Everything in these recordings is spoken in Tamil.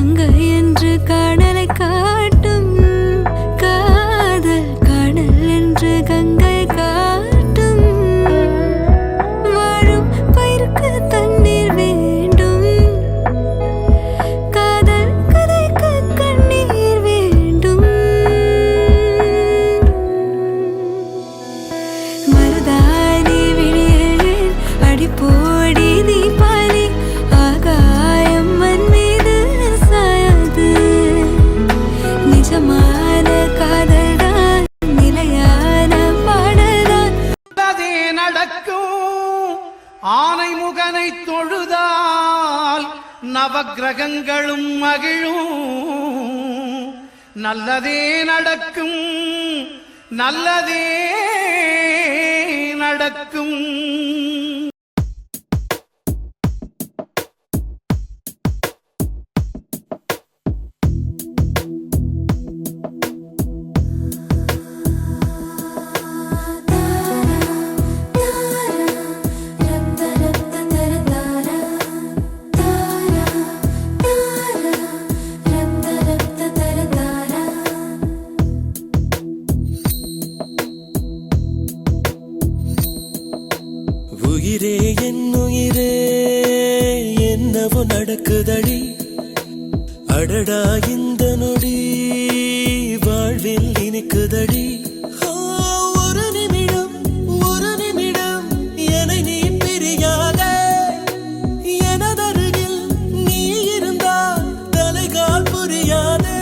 கங்கை என்று கடலை காட்டும் காதல் கடல் என்று கங்கை காட்டும் வாழும் பயிருக்கு தண்ணீர் வேண்டும் காதல் கதைக்கு கண்ணீர் வேண்டும் மருதாணி விழியில் அடிப்போடி தீபாவளி ஆகாயம் மண் மீது சாயாது நிஜமான காதல்தான் நிலையான பாடல்தான் அதே நடக்கும் ஆனை முகனை தொழுதால் நவக்கிரகங்களும் மகிழும் நல்லதே நடக்கும் நல்லதே நடக்கும் உயிரே என் உயிரே என்னவோ நடக்குதடி அடடா இந்த நொடி வாழ்வில் இனிக்குதடி ஒரு நிமிடம் என்னை நீ பிரியாத எனதருகில் நீ இருந்தால் தலைகால் புரியாதே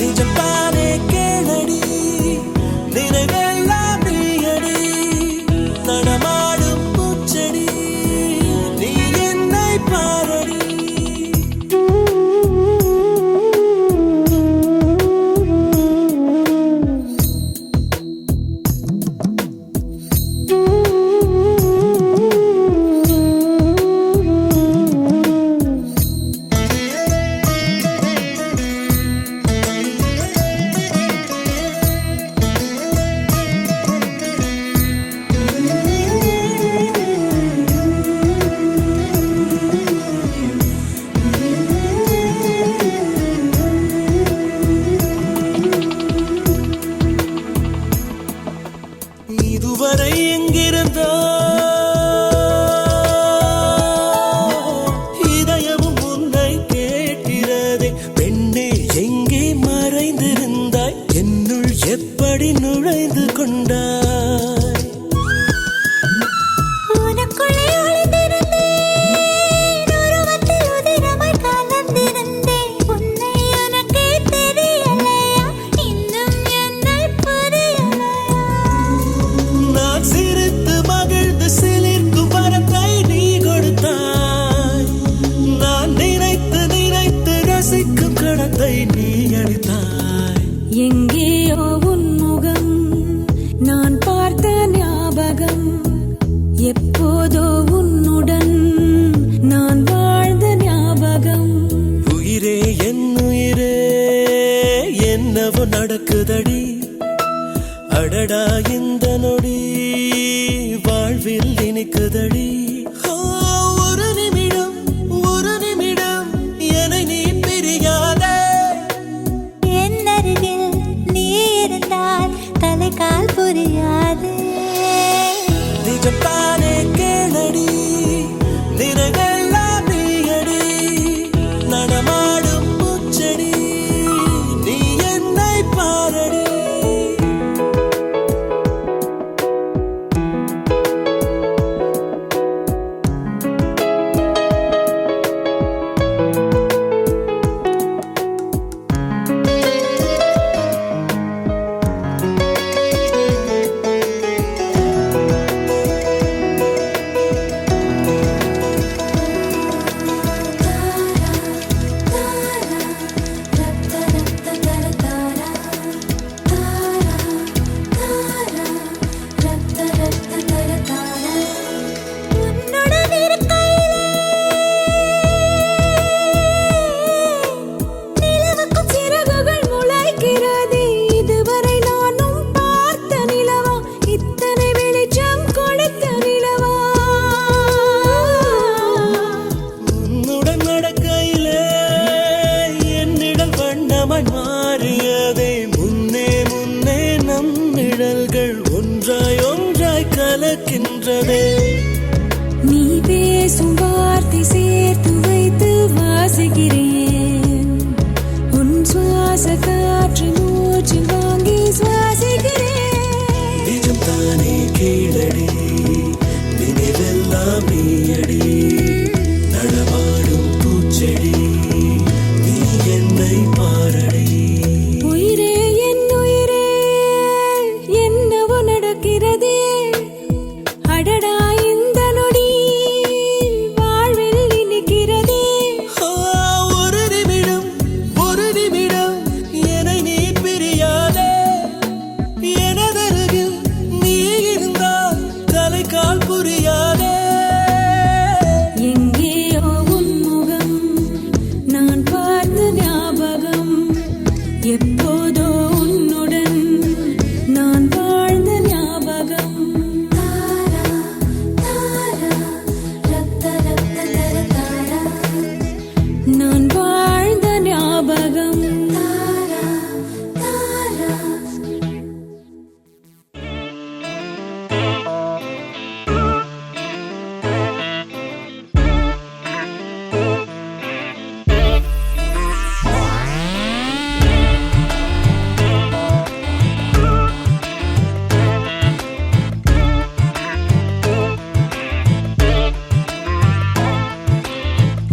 நிஜப்பானே கேளடி நினைவெல்லாம் நீயடி நடமாடும் பூச்செடி நீ என்னை பாரடி புரியாதே. நீ பேசும் வார்த்தை சேர்த்து வைத்து வாசிக்கிறேன். உன் சுவாச காற்று மூச்சு வாங்கி சுவாசிக்கிறேன். நிஜம் தானே கேளடி, நினைவெல்லாம் நீயடி, நடமாடும் பூச்செடி, நீ என்னை பாரடி. உயிரே என் உயிரே, என்னவோ நடக்கிறதே, அடடா இந்த நொடி வாழ்வில் இனிக்கிறதே. ஒரு நிமிடம் ஒரு நிமிடம் என்னை நீ பிரியாதே. எனதருகில் நீ இருந்தால் தலைகால் புரியாதே. எங்கேயோ உன் முகம் நான் பார்த்த ஞாபகம், எப்போதோ உன்னுடன் நான் வாழ்ந்த ஞாபகம். நான் வாழ்ந்த ஞாபகம்.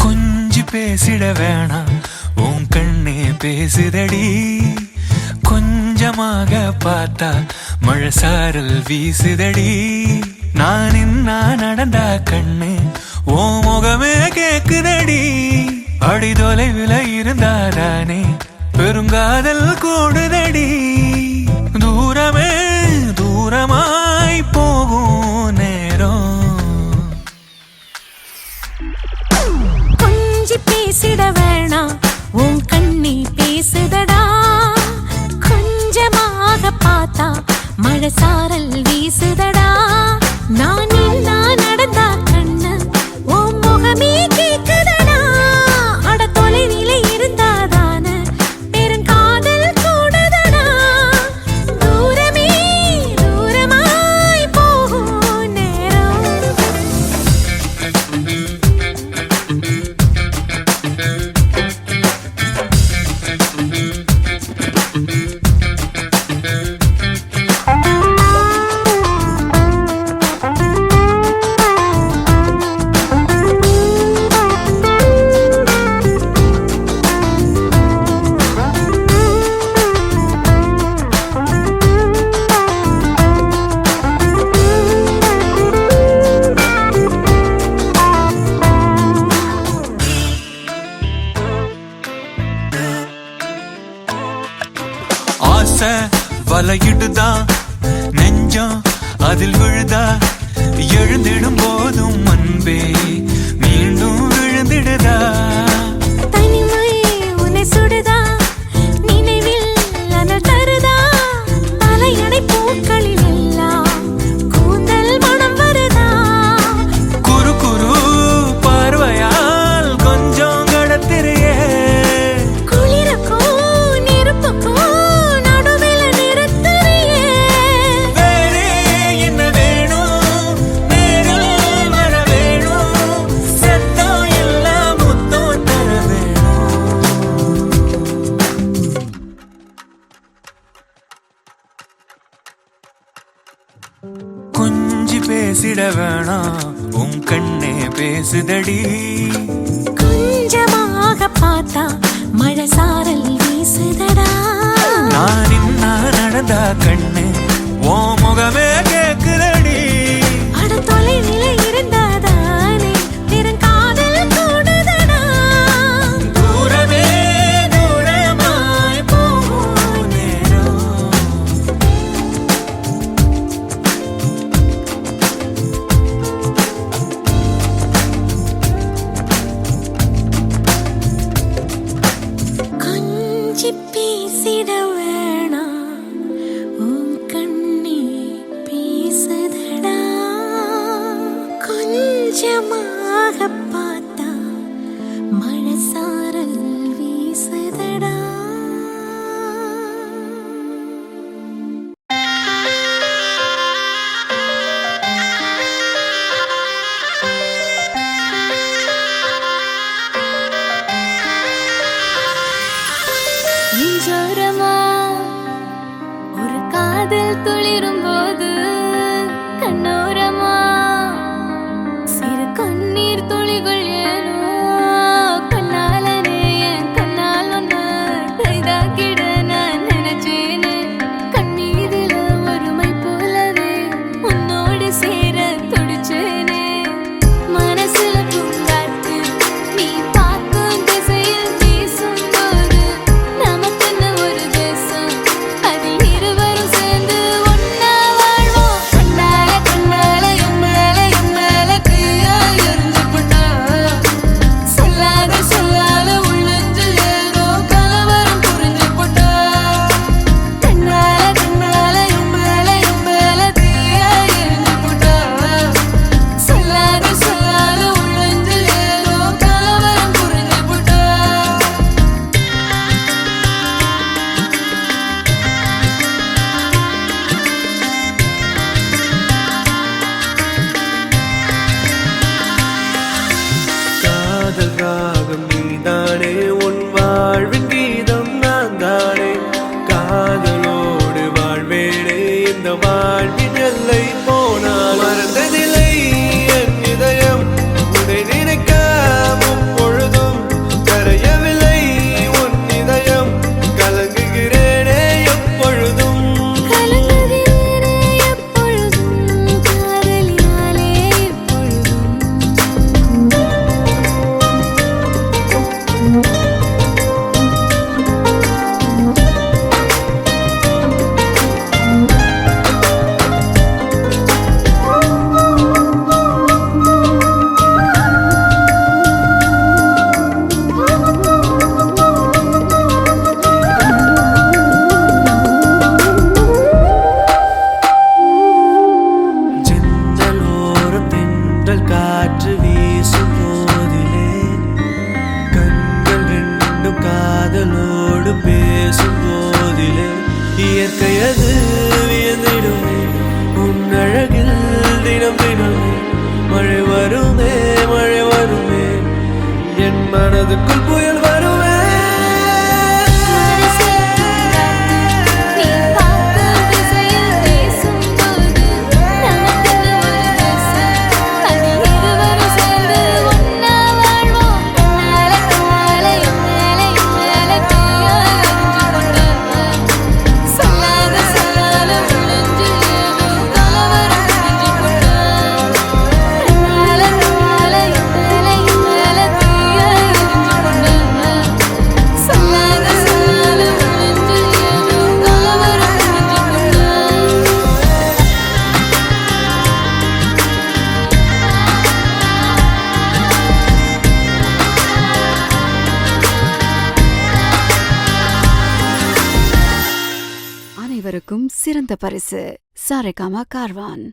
கொஞ்சி பேசிட வேணாம், உன் கண்ணே பேசுதடி. கொஞ்சமாக பார்த்தா மழை சாரல் வீசுதடி. நான் நின்னா நடந்தா கண்ணு ஓ முகமே கேக்குதடி. அடி தொலைவில் இருந்தாதானே பெருங்காதல் கூடுதடி. தூரமே தூரமாய் போகும் நேரம். கொஞ்சி பேசிட வேணாம், உன் கண்ணி பேசுதடா. கொஞ்சமாக பார்த்தா மழை சாரல் வீசுதடா. நான் நின்னா நடந்தா கண்ணு உன் முகமே கேக்குதடா. அட தொலைவிலே இருந்தாதான பெருங்காதல் கூடுதடா. தூரமே தூரமாய் போகும் நேரம். ஆசை வலையிடுதா, நெஞ்சம் அதில் விழுதா. எழுந்திடும் போதும் அன்பே மீண்டும் விழுந்திடுதா. தனிமை உன்னை சுடுதா, நினைவில் அனல் தருதா. தலையணை பூக்களில் எல்லாம் கூந்தல் மனம் வருதா. குறு குறு பார்வையால் கொஞ்சம் கடத்திரையே. குளிருக்கும் நெருப்புக்கும் நடுவில் நிறுத்துறியே. வேறே என்ன வேணும், நேரில் வர வேணும். சத்தம் எல்லாம் முத்தம் தர வேணும். கொஞ்சி பேசிட வேணாம், உன் கண்ணே பேசுதடி. கொஞ்சமாக பார்த்தா மழை சாரல் வீசுதடா. நான் நின்னா நடந்தா கண்ணு ஓ முகமே கேக்குதடி. அட தொலைவிலே இருந்தாதானே பெருங்காதல் கூடுதடா. தூரமே தூரமாய் போகும் நேரம். கொஞ்சி பேசிட வேணாம், உன் கண்ணே பேசுதடா. கொஞ்சமாக பார்த்தா மழை சாரல் வீசுதடா. ராகம் நீதானே உன் வாழ்வின் கீதம் நான் தானே காதலோடு வாழ்வேனே இந்த வாழ்வின் எல்லை போனால் மறந்ததில்லை என் இதயம் உன்னை நினைக்காமும் பொழுதும் கரையவில்லை உன் இதயம் கலங்குகிறேனே எப்பொழுதும் கலங்குகிறேனே எப்பொழுதும் காதலினாலே எப்பொழுதும் ஜன்னலோரம் தென்றல் காற்று வீசும் போதிலே கண்கள் ரெண்டும் காதலோடு பேசும் போதிலே இயற்கையது வியந்திடுமே உன் அழகில் தினம் தினமே மழை வருமே என் மனதுக்குள் புயல் வருமே நீ பார்க்கும் திசையில் பேசும்போது நமக்கு ஒரு தேசம் அது இருவரும் சேர்ந்து ஒன்னா வாழ்வோம் நாளை காலை மேலே தீயாய் எரிஞ்சு கொண்டான் சொல்லாத உள்ளென்று ஏதோ கலவரம் செஞ்சு கொண்டான் நாளை காலை மேலே தீயாய் எரிஞ்சு கொண்டான் சொல்லாத உள்ளென்று ஏதோ கலவரம் செஞ்சு கொண்டான் அனைவருக்கும் சிறந்த பரிசு Saregama Carvaan.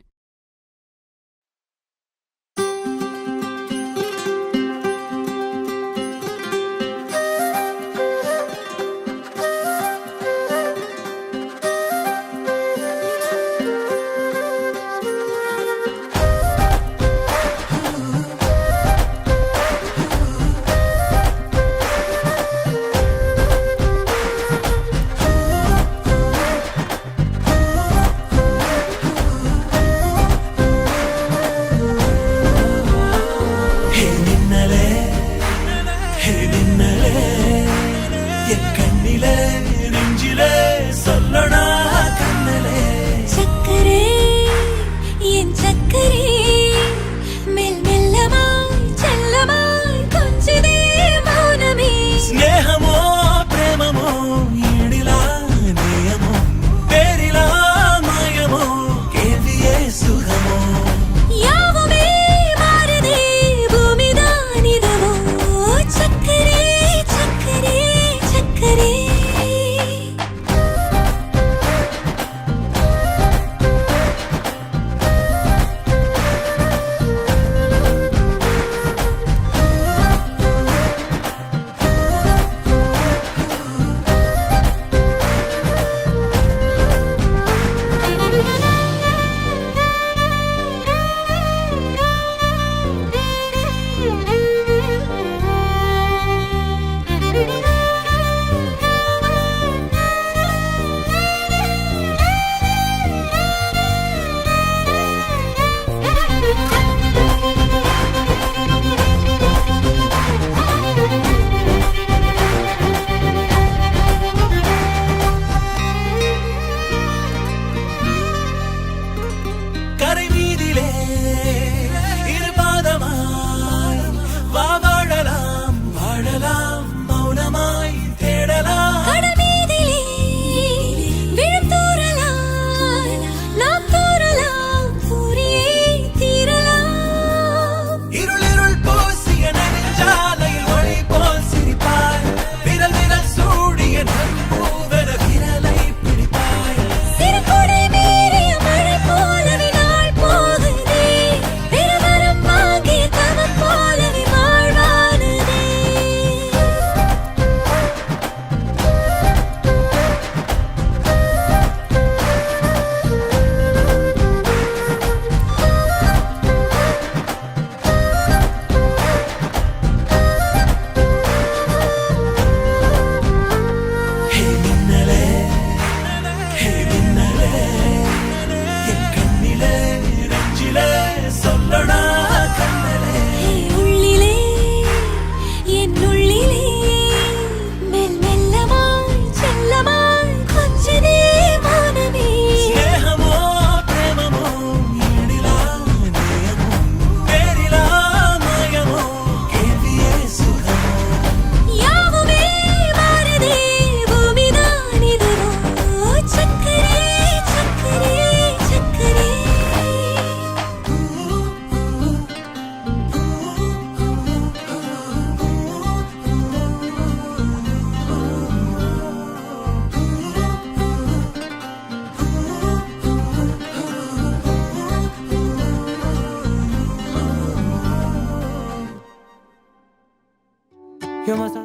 You're my sun.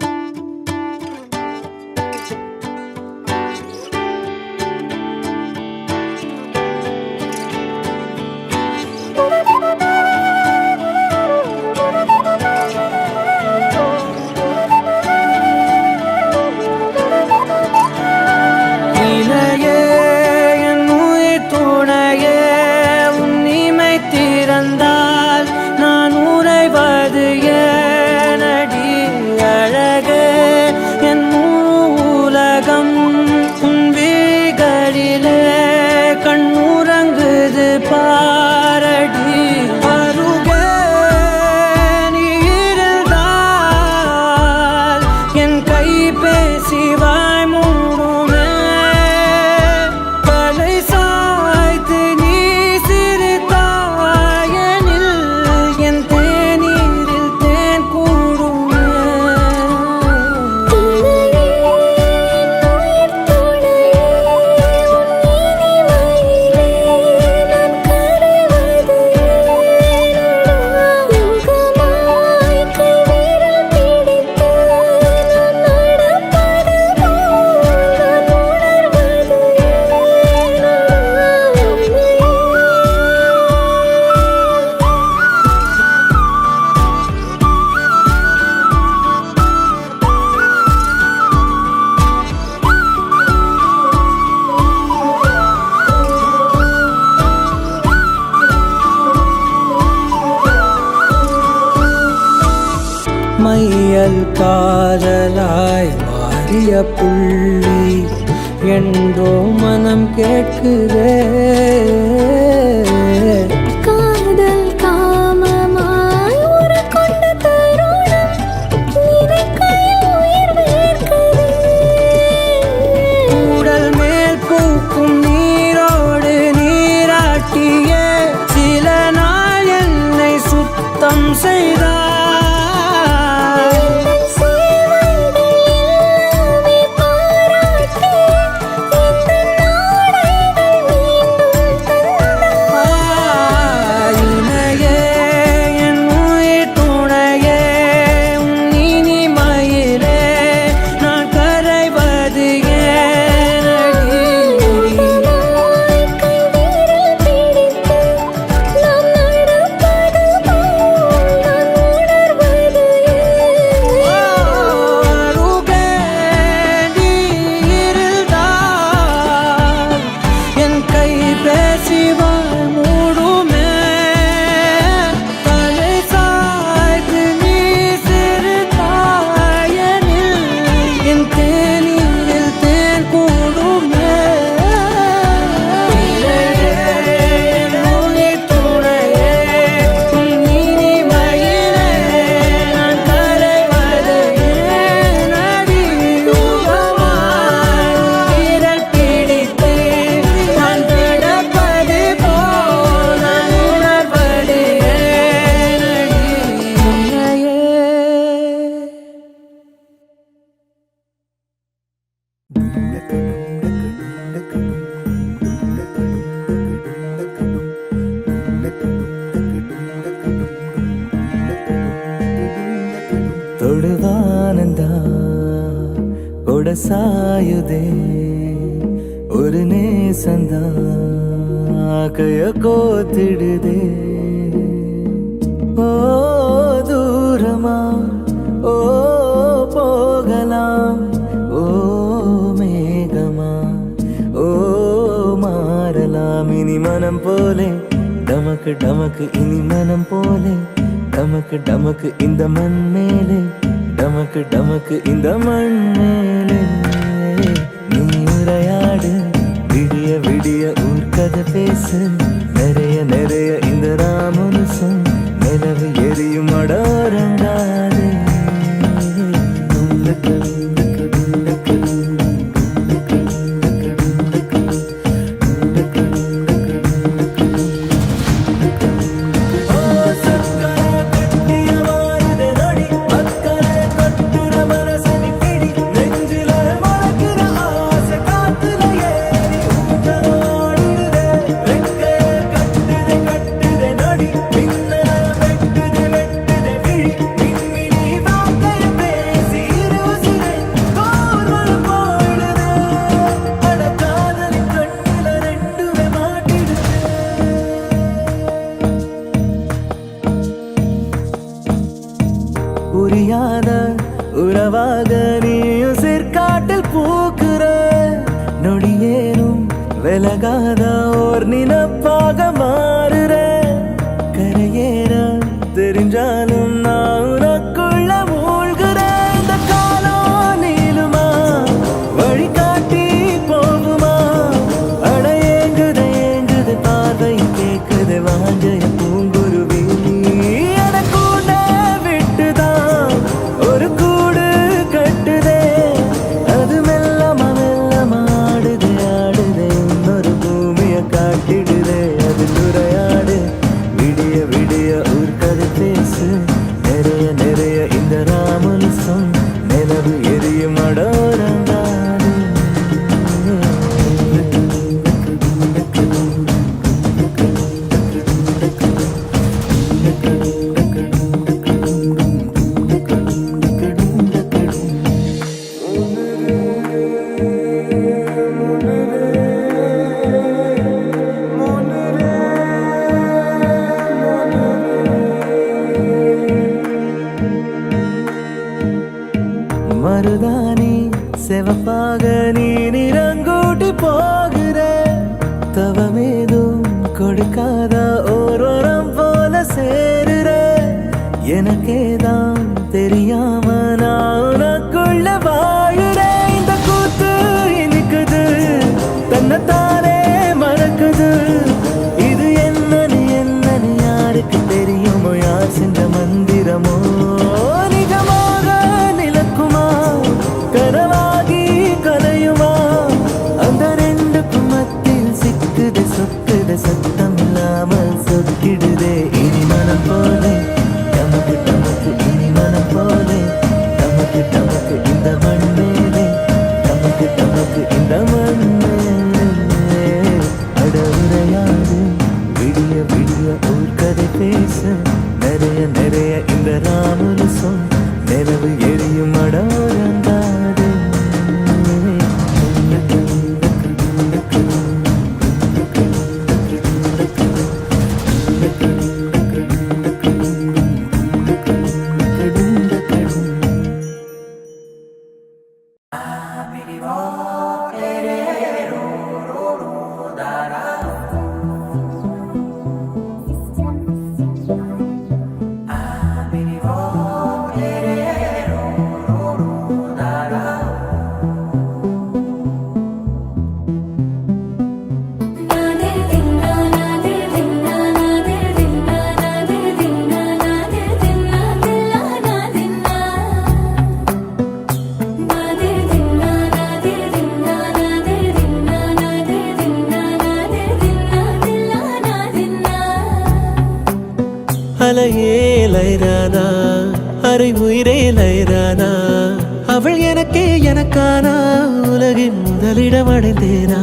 மையல் காதலாய் மாறிய புள்ளி என்றோ மனம் கேட்குதே. காதல் காமமாய் உருக்கொண்ட தருணம் நினைக்கையில் உயிர் வேர்க்குதே. உடல் மேல் பூக்கும் நீரோடு நீராட்டிய சில நாள் என்னை சுத்தம் செய்தார். தொடுவானந்தா கொடசாயுதே ஒரு நேசந்தா கைய கோத்திடுதே. ஓ தூரமா ஓ போகலாம் ஓ மேகமா ஓ மாறலாம் இனி மனம் போலே டமக்கு டமக்கு இனி மனம் போலே டமக்கு டமக்கு இந்த மண் மேலே டமக்கு டமக்கு இந்த மண் மேலே. நீ உரையாடு விடிய விடிய ஊர்க்கதை பேசு நிறைய நிறைய இந்த ராமனுசம் நிலவு எரியும் அடோரங்காதே. உறவாக நீயும் சிற்காட்டில் பூக்குற நொடியேனும் விலகாத ஓர் நினப்பாக மாறுற கரையேற தெரிஞ்சாலும் நான் உனக்குள்ள மூழ்கிற இந்த காலம் நீளுமா வழிகாட்டி போகுமா அட ஏங்குது ஏங்குது பார்வை கேக்குது வாஞ்சைய பூங்குருவி அட கூட விட்டுதான் ஒரு கூடு கட்டுதே அது மெல்லமா மெல்லமா ஆடுது ஆடுது இன்னொரு பூமிய காட்டிடுதே அது துறையாடு விடிய விடிய ஊர் கதை பேசு நிறைய நிறைய இந்த ராமனுசம் நிலவு எரியும் அடோரங்காடு மருதானி செவப்பாக நீ நிறங்கூட்டி போகிற தவமேதும் கொடுக்காத ஓரோரம் போல சேருற எனக்கேதான் தெரியாம நான் உனக்குள்ள வாழுற இந்த கூத்து இனிக்குது தன்னைத்தானே மறக்குது இது என்னன்னு யாருக்கு தெரியுமோ யார் சென்ற மந்திரமோ நிஜமாக நிலக்குமா கனவாகி கலையுமா அந்த ரெண்டுக்கும் மத்தியில் சிக்குது சொக்குது சத்தம் இல்லாமல் சொக்கிடுதே இனி மனம் போலே நமக்கு நமக்கு இனி மனம் போலே நமக்கு நமக்கு இந்த மண்ணேலே நமக்கு நமக்கு இந்த மண்ணேலே அட உரையாது விடிய விடிய ஊர் கதை பேச நிறைய நிறைய இந்த ராமனுசம் நிலவு எரியும் அடோரங்காடு அலையே லைரானா அரை உயிரே லைரானா அவள் எனக்கே எனக்கானா உலகின் முதலிடம் அடைந்தேனா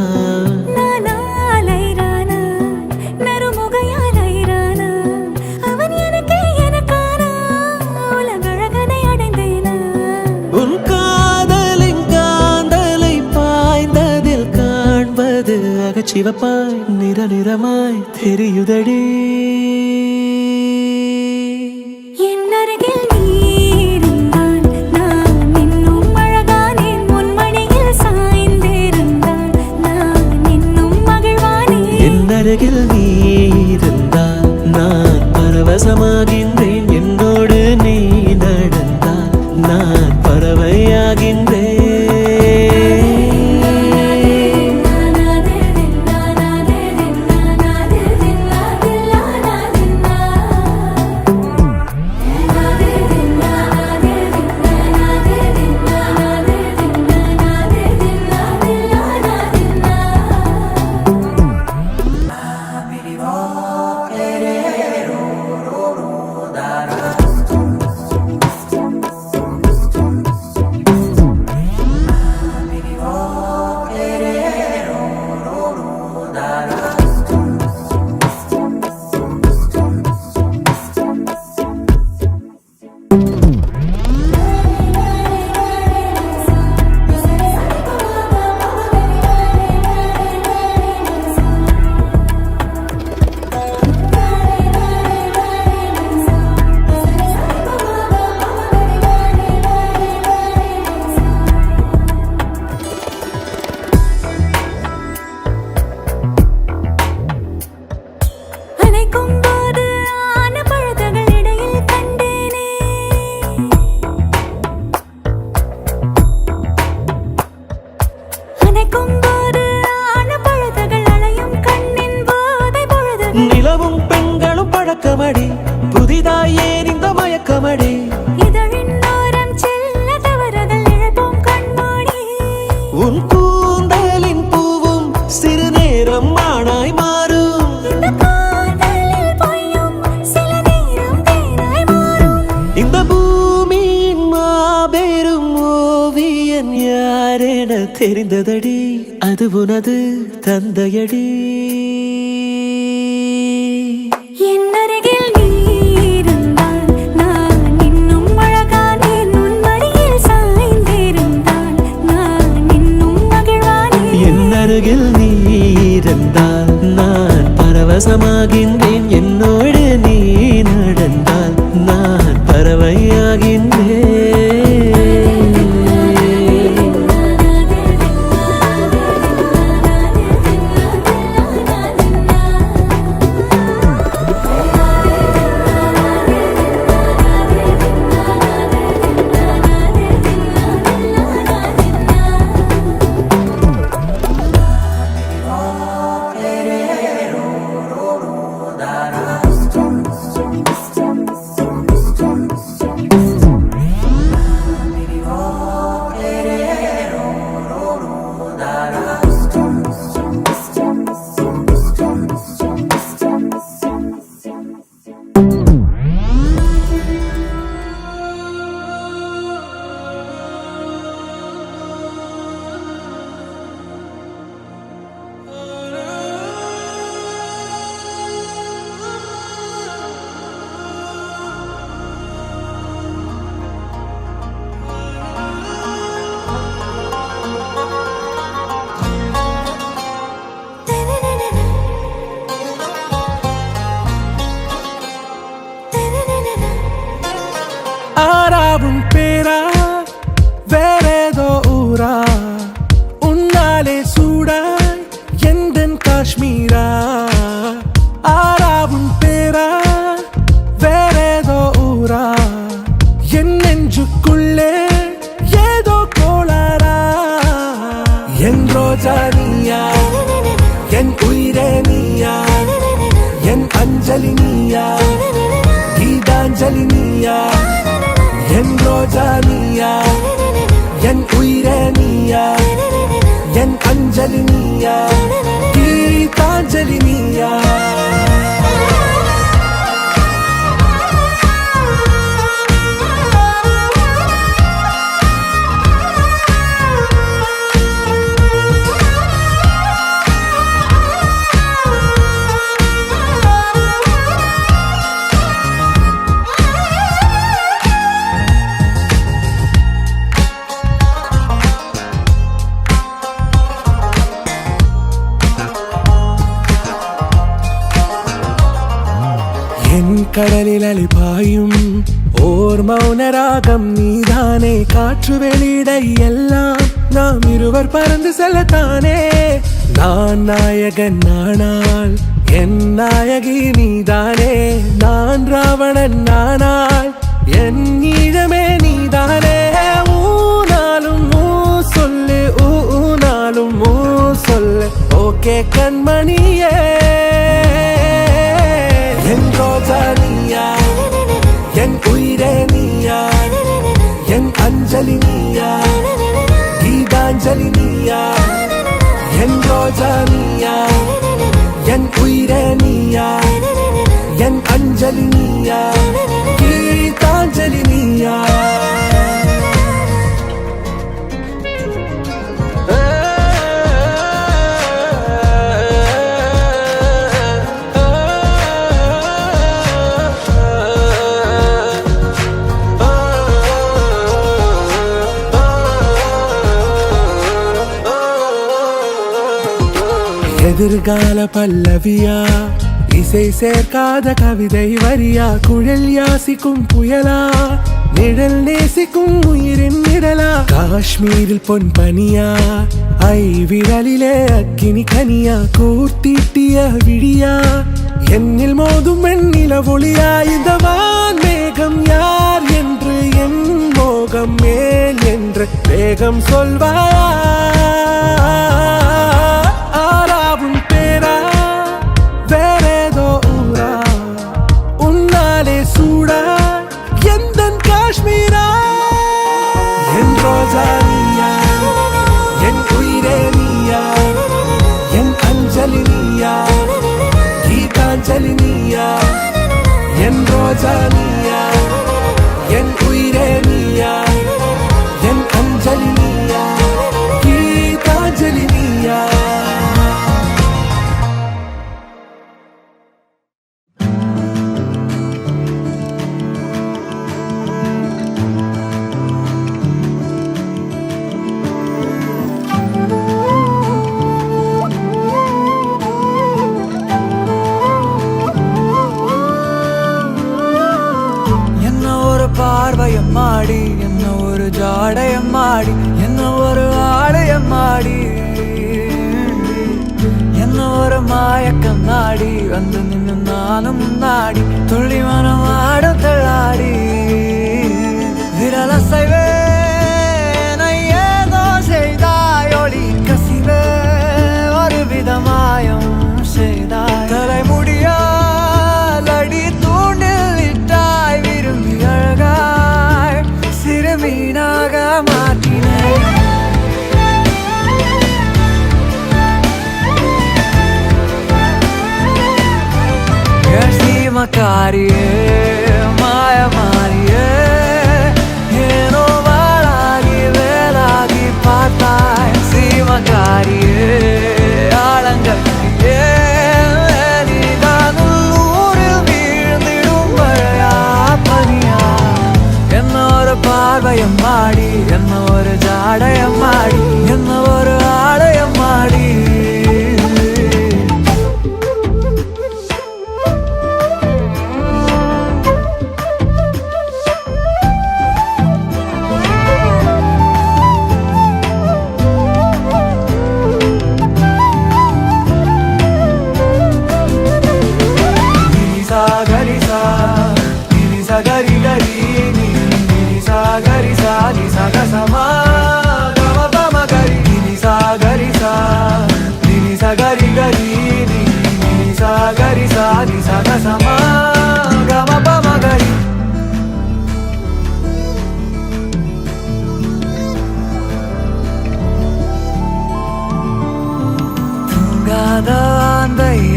உன் காதலின் காந்தலை பாய்ந்ததில் காண்பது அகச்சிவப்பாய் நிற நிறமாய் தெரியுதடி அருகில் நீ இருந்தால் நான் பரவசமாகின்றேன் என்னோடு நீ நடந்தால் நான் பறவையாகின்றேன் தெரிந்ததடி அது உனது தந்தையடி. என் அருகில் நீ இருந்தால் நான் இன்னும் அழகானேன். உன் மடியில் சாய்ந்திருந்தால் நான் இன்னும் மகிழ்வானேன். என் அருகில் நீ இருந்தால் நான் பரவசமாகின்றேன். என்னோடு நீ நடந்தால் நான் பறவையாகின்றேன். ஆறாவும் பேரா வேறேதோ ஊரா உன்னாலே சூடாய் எந்தன் காஷ்மீரா. ஆறாவும் பேரா வேறேதோ ஊரா என் நெஞ்சுக்குள்ளே ஏதோ கோளாரா. என் ரோஜா நீயா என் உயிரே நீயா என் அஞ்சலி நீயா கீதாஞ்சலி நீயா. என் ரோஜா நீயா என் உயிரே நீயா என் அஞ்சலி நீயா கீதாஞ்சலி நீயா. என் கடலில் அலிபாயும் ஓர் மௌன ராகம் நீதானே. காற்று வெளியிட எல்லாம் நாம் இருவர் பறந்து செல்லத்தானே. நான் நாயகன் நானால் என் நாயகி நீதானே. நான் ராவணன் நானால் என் ஈழமே நீதானே. ஊனாலும் ஊ சொல்லு ஊனாலும் ஊ சொல்லு ஓகே கண்மணியே. என் ரோஜா நீயா என் உயிரே நீயா என் அஞ்சலி நீயா கீதாஞ்சலி நீயா. என் ரோஜா நீயா என் உயிரே நீயா என் அஞ்சலி நீயா கீதாஞ்சலி நீயா. எதிர்கால பல்லவியா இசை சேர்க்காத கவிதை வரியா. குழல் யாசிக்கும் புயலா நிழல் நேசிக்கும் உயிரின் நிழலா. காஷ்மீரில் பொன் பனியா ஐ விரலிலே அக்கினி கனியா. கூர்த்தீட்டிய விழியா என்னில் மோதும் வெண்ணில ஒளியா. இந்த வான் மேகம் யார் என்று என் மோகம் மேல் என்று வேகம் சொல்வாயா. ஆறாவும் பேரா வேறேதோ ஊரா உன்னாலே சூடா எந்தன் காஷ்மீரா. என் ரோஜா நீயா என் உயிரே நீயா என் அஞ்சலி நீயா கீதாஞ்சலி நீயா. என் ரோஜா நீயா என் உயிரே நீயா என் அஞ்சலி நீயா கீதாஞ்சலி எம்மாடி என்ன ஒரு ஆளு எம்மாடி என்ன ஒரு மயக்கம் நாடி வந்து நின்று நானும் முன்னாடி துள்ளி மனம் ஆடும் தள்ளாடி விரல செய்வே ஏதோ செய்தாய் ஒளி கசிவே ஒரு விதமாயம் செய்தாய் தலைமுடியால் அடி தூண்டில் இட்டாய் விரும்பி அழகாய் சிறுமீனாக மாற்றினாய் மக்காரியே மாயமாரியே ஏனோ வாழாகி வேலாகி பார்த்தாய் சீமக்காரியே ஆழங்கட்டியே நீதான் உள்ளூரில் வீழ்ந்திடும் மழையா பனியா என்ன ஒரு பார்வையம் மாடி என்ன ஒரு ஜாடயம் மாடி என்ன ஒரு ஆடயம் மாடி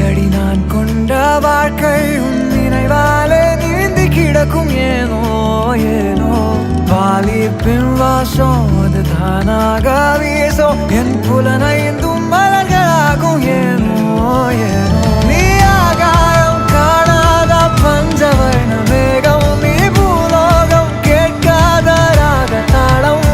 அடி நான் கொண்ட வாழ்க்கை உன் நினைவாலே நீந்தி கிடக்கும் ஏனோ ஏனோ வாலிப்பின் வாசம் அது தானாக வீசும் என் புலனைந்தும் மலர்களாகும் ஏனோ ஏனோ நீ ஆகாயம் காணாத பஞ்சவர்ண மேகம் நீ பூலோகம் கேட்காத ராக தாளம்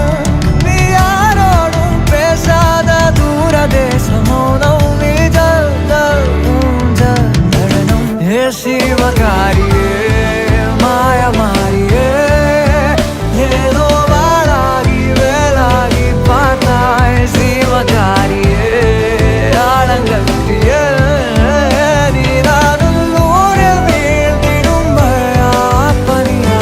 நீ யாரோடும் பேசாத தூர தேசமோனம் நீ ஜல் ஜல் ஊஞ்சல் நடனம் ஹே சிவகாரியே மாயமாரியே ஏதோ வாழாகி வேலாகி பார்த்தாய் சிவகாரியே ஆழங்கட்டியே நீதான் உள்ளூரில் வீழ்ந்திடும் மழையா பனியா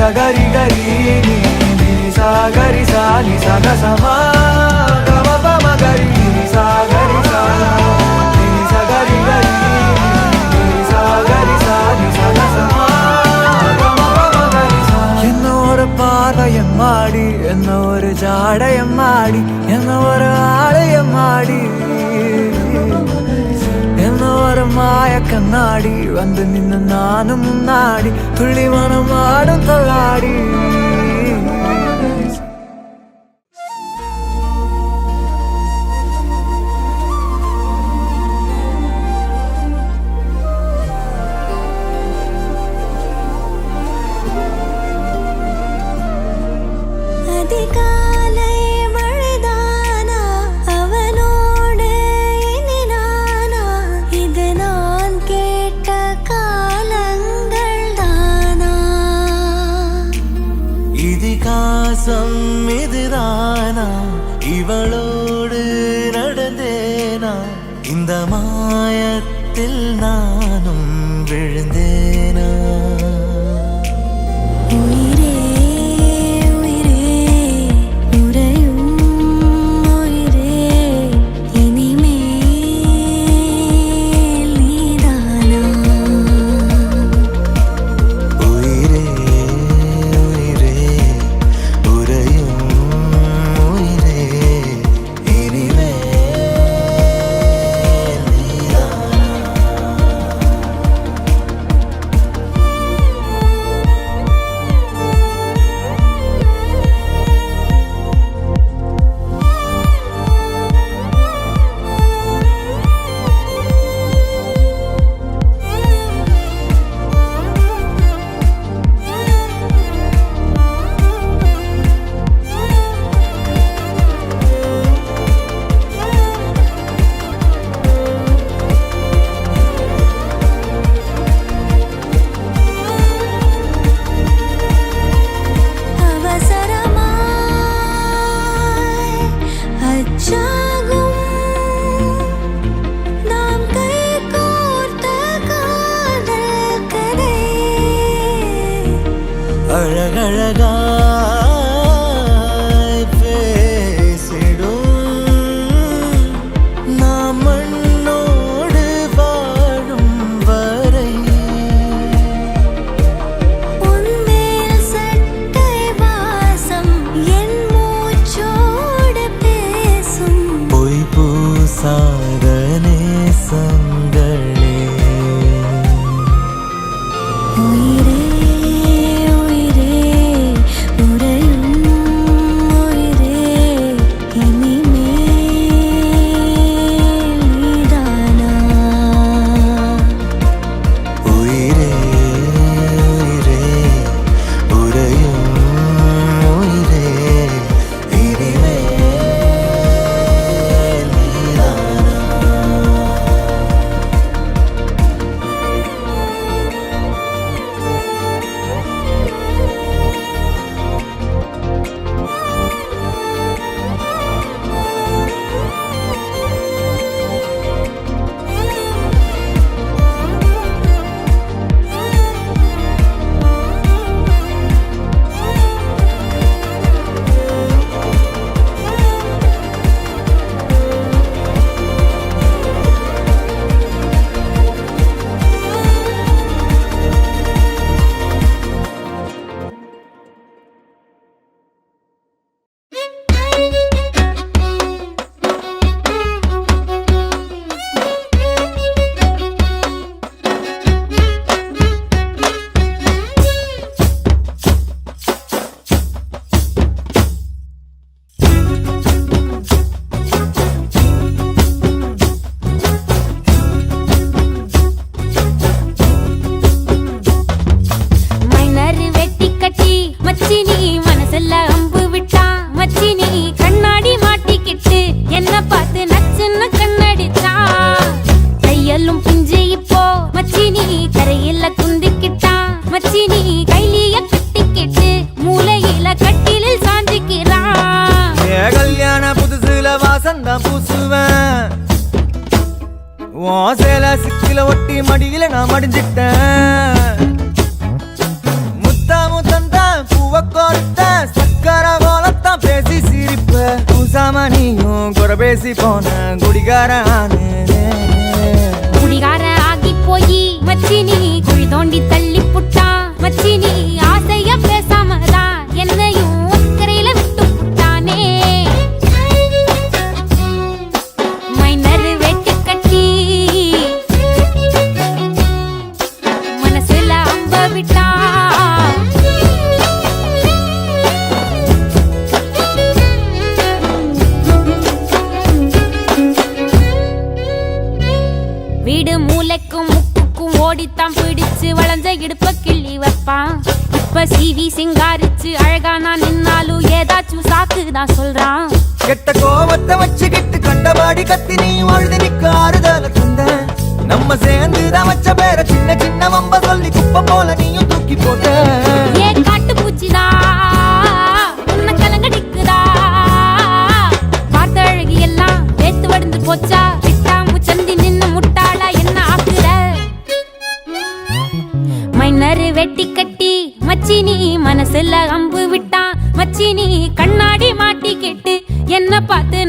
gari gari ni ni sa gari sa ni sa ga sa ma ga ma pa ma gari ni sa gari sa ni sa gari gari ni sa gari sa ni sa ga sa ma ga ma pa ma gari sa enna oru paarvayam maadi enna oru jaadayam maadi enna oru aalayam maadi ஒரு மாய கண்ணாடி வந்து நின்று நானும் முன்னாடி துள்ளி மனம் ஆடும் தள்ளாடி இதுதானா இவளோடு நடந்தேனா இந்த மாயத்தில் நானும் விழுந்தேனா உயிரே உயிரே உறையும் உயிரே இனிமேல் நீதானா உயிரே அழகாய் பேசிடும் நாம் மண்ணோடு வாழும் வரை உன்மேல் சட்டை வாசம் என் மூச்சோடு பேசும் பொய் பூசாத நேசங்களே உயிரே உயிரே உறையும் உயிரே இனிமேல் நீதானா உயிரே உயிரே உறையும் உயிரே இனிமேல் நீதானா மைனர் வெட்டி கட்டி மச்சினி மனசுல அம்பு விட்டா மச்சினி கண்ணாடி மாட்டிக்கிட்டு என்ன பார்த்து நச்சுன்னு கண்ணடிச்சா கையெல்லும் பிஞ்சு இப்போ மச்சினி கரையில குந்திக்கிட்டா மச்சினி கைலிய கட்டிக்கிட்டு மூலையில கட்டிலில் சாஞ்சிக்கிறா கல்யாண புதுசுல வாசந்தான் பூசுவேன் உன் சேல சிக்கில ஒட்டி மடியில நான் மடிஞ்சிட்டேன் முத்தந்தான் பூவ கோர்த்த சக்கர கோலத்தான் பேசி சிரிப்ப பூசாம நீயும் குறை பேசி போன குடிகாரானே குடிகார ஆகி போய் மச்சினி குழி தோண்டி தள்ளி புட்டா மச்சினி ஆசைய பேசாமதான் என்னையும் அக்கறையில விட்டு புட்டானே மைனர் வெட்டி கட்டி மனசுல அம்ப விட்டா வீடு மூளைக்கும் முக்குக்கும் ஓடித்தான் பிடிச்சு வளைஞ்ச இடுப்ப கிள்ளி வைப்பான் இப்ப சீவி சிங்காரிச்சு அழகா நான் நின்னாலும் ஏதாச்சும் சாக்குதான் சொல்றான் கெட்ட கோவத்தை வச்சுக்கிட்டு கண்டபாடி கத்தி நீ வாழ்ந்து நிக்க ஆறுதல தந்த நம்ம சேர்ந்துதான் வச்ச பேர சின்ன சின்ன வம்ப சொல்லி குப்பை போல நீயும் தூக்கி போட்ட ஏ காட்டு பூச்சிதா உன்ன கலங்கடிக்குதா பார்த்த அழகி எல்லாம் வேத்து வடிந்து போச்சா விட்டாமு சந்தி நின்னு முட்டாளா என்ன ஆக்குற மைனர் வெட்டி கட்டி மச்சினி மனசுல அம்பு விட்டான் மச்சினி கண்ணாடி மாட்டிக்கிட்டு என்ன பார்த்து